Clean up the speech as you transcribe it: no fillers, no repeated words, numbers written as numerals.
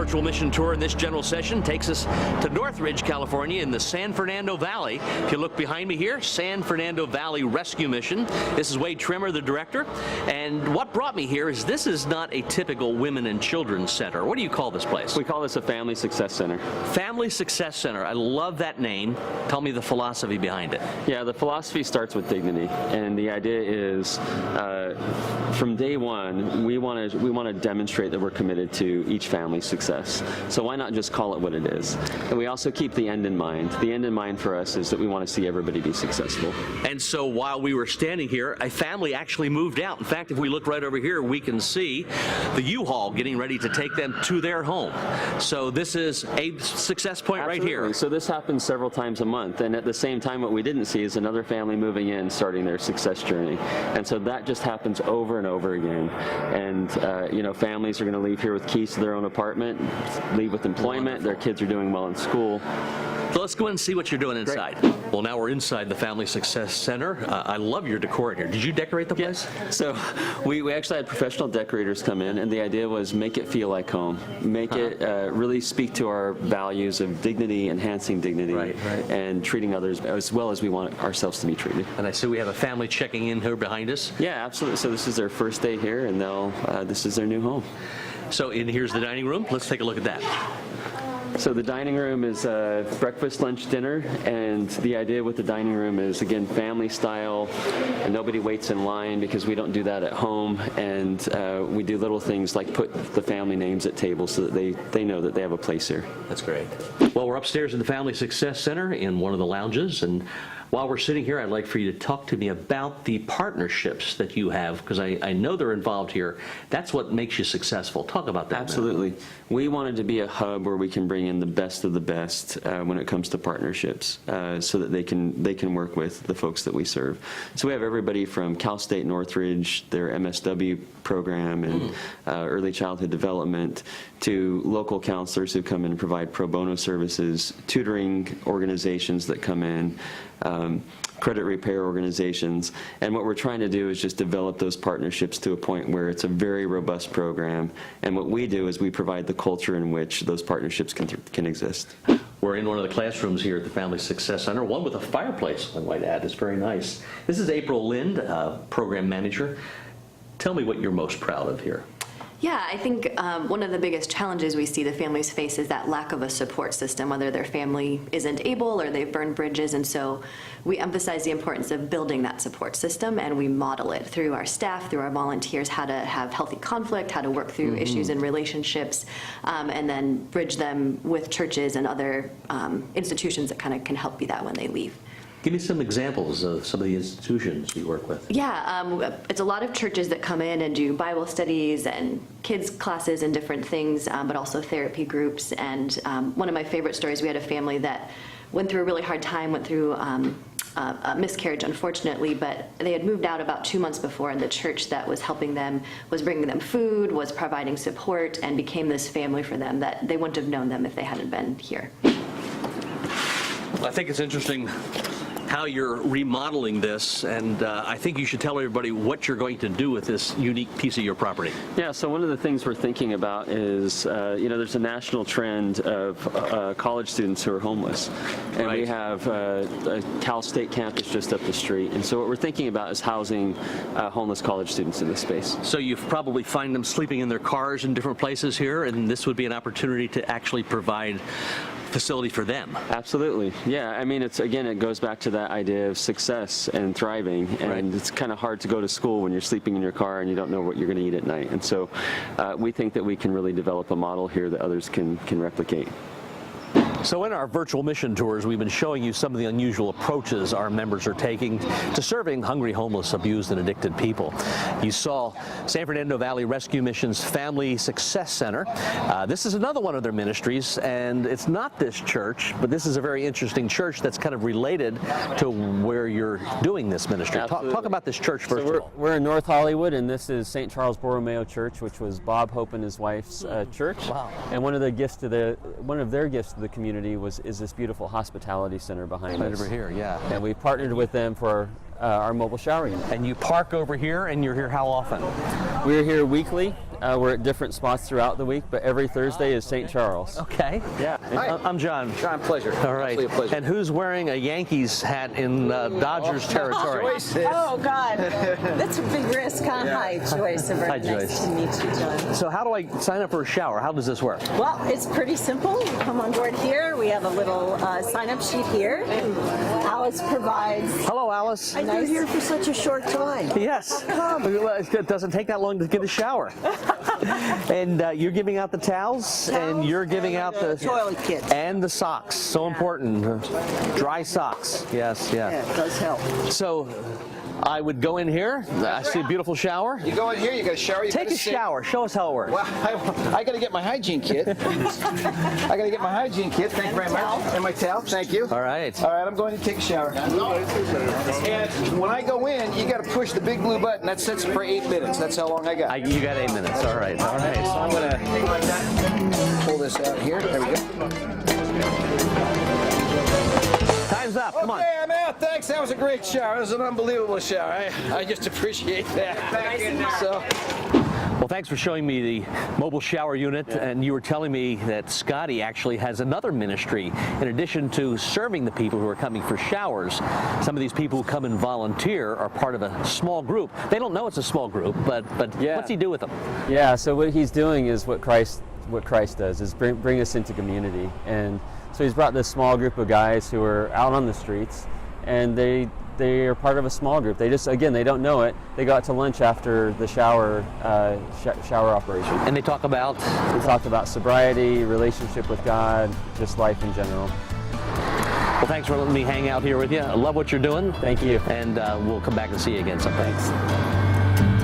virtual mission tour in this general session takes us to Northridge, California in the San Fernando Valley. If you look behind me here, San Fernando Valley Rescue Mission. This is Wade Trimmer, the director. And what brought me here is this is not a typical women and children's center. What do you call this place? We call this a Family Success Center. Family Success Center. I love that name. Tell me the philosophy behind it. Yeah, the philosophy starts with dignity. And the idea is from day one, we want to demonstrate that we're committed to each family's success. So why not just call it what it is? And we also keep the end in mind. The end in mind for us is that we want to see everybody be successful. And so while we were standing here, a family actually moved out. In fact, if we look right over here, we can see the U-Haul getting ready to take them to their home. So this is a success point. Absolutely. Right here. So this happens several times a month. And at the same time, what we didn't see is another family moving in, starting their success journey. And so that just happens over and over again. And you know, families are going to leave here with keys to their own apartment, leave with employment, their kids are doing well in school. So let's go in and see what you're doing inside. Great. Well, now we're inside the Family Success Center. I love your decor in here. Did you decorate the place? Yeah. So we actually had professional decorators come in, and the idea was make it feel like home. Make it really speak to our values of dignity, enhancing dignity, and treating others as well as we want ourselves to be treated. And I see we have a family checking in here behind us. Yeah, absolutely. So this is their first day here, and this is their new home. So here's the dining room. Let's take a look at that. So the dining room is breakfast, lunch, dinner, and the idea with the dining room is, again, family style, and nobody waits in line because we don't do that at home, and we do little things like put the family names at tables so that they know that they have a place here. That's great. Well, we're upstairs in the Family Success Center in one of the lounges, and while we're sitting here, I'd like for you to talk to me about the partnerships that you have, because I know they're involved here. That's what makes you successful. Talk about that. Absolutely. We wanted to be a hub where we can bring in the best of the best when it comes to partnerships, so that they can work with the folks that we serve. So we have everybody from Cal State Northridge, their MSW program and early childhood development, to local counselors who come in and provide pro bono services, tutoring organizations that come in, credit repair organizations, and what we're trying to do is just develop those partnerships to a point where it's a very robust program, and what we do is we provide the culture in which those partnerships can exist. We're in one of the classrooms here at the Family Success Center, one with a fireplace, I might add. It's very nice. This is April Lind, program manager. Tell me what you're most proud of here. Yeah, I think one of the biggest challenges we see the families face is that lack of a support system, whether their family isn't able or they've burned bridges. And so we emphasize the importance of building that support system, and we model it through our staff, through our volunteers, how to have healthy conflict, how to work through issues in relationships, and then bridge them with churches and other institutions that kind of can help be that when they leave. Give me some examples of some of the institutions you work with. Yeah, it's a lot of churches that come in and do Bible studies and kids classes and different things, but also therapy groups. And one of my favorite stories, we had a family that went through a really hard time, went through a miscarriage, unfortunately, but they had moved out about 2 months before, and the church that was helping them was bringing them food, was providing support, and became this family for them that they wouldn't have known them if they hadn't been here. I think it's interesting how you're remodeling this, and I think you should tell everybody what you're going to do with this unique piece of your property. Yeah, so one of the things we're thinking about is, you know, there's a national trend of college students who are homeless, and we have a Cal State campus just up the street, and so what we're thinking about is housing homeless college students in this space. So you probably find them sleeping in their cars in different places here, and this would be an opportunity to actually provide facility for them. Absolutely. Yeah, I mean, it's, again, it goes back to that idea of success and thriving, and it's kind of hard to go to school when you're sleeping in your car and you don't know what you're going to eat at night. And so we think that we can really develop a model here that others can replicate. So in our virtual mission tours, we've been showing you some of the unusual approaches our members are taking to serving hungry, homeless, abused, and addicted people. You saw San Fernando Valley Rescue Mission's Family Success Center. This is another one of their ministries, and it's not this church, but this is a very interesting church that's kind of related to where you're doing this ministry. Talk about this church first of all. We're in North Hollywood, and this is St. Charles Borromeo Church, which was Bob Hope and his wife's church. Wow. And one of their gifts to the community is this beautiful hospitality center behind us. Over here, yeah. And we partnered with them for our mobile shower unit. And you park over here, and you're here how often? We're here weekly, We're at different spots throughout the week, but every Thursday is St. Charles. Okay. Yeah. Hi. I'm John. John, pleasure. All right. Absolutely a pleasure. And who's wearing a Yankees hat in Dodgers territory? Joyce is. Oh, God. That's a big risk, huh? Hi, Joyce. Very Hi, nice Joyce. to meet you, John. So how do I sign up for a shower? How does this work? Well, it's pretty simple. You come on board here. We have a little sign-up sheet here. Alice provides. Hello, Alice. I've been here for such a short time. Yes. It doesn't take that long to get a shower. And you're giving out the towels, and you're giving out the toilet kit. and the socks. So important. Dry socks. Yes, yeah. Yeah, it does help. So I would go in here. I see a beautiful shower. You go in here, you got a shower. You Take gotta a sit. shower. Show us how it works. Well, I got to get my hygiene kit. I got to get my hygiene kit. Thank you very much. And my towel. Thank you. All right. All right, I'm going to take a shower. And when I go in, you got to push the big blue button. That sits for 8 minutes. That's how long I got. You got 8 minutes. All right. All right. So I'm going to pull this out here. There we go. Time's up. Come on. Okay, I'm out. Thanks. That was a great shower. It was an unbelievable shower. I just appreciate that. So. Well, thanks for showing me the mobile shower unit, and you were telling me that Scotty actually has another ministry. In addition to serving the people who are coming for showers, some of these people who come and volunteer are part of a small group. They don't know it's a small group, but Yeah. what's he do with them? Yeah, so what he's doing is what Christ does, is bring us into community. And so he's brought this small group of guys who are out on the streets, and they are part of a small group. They just, again, they don't know it. They go out to lunch after the shower operation. And they talk about? We talked about sobriety, relationship with God, just life in general. Well, thanks for letting me hang out here with you. I love what you're doing. Thank you. And we'll come back and see you again sometime. Thanks.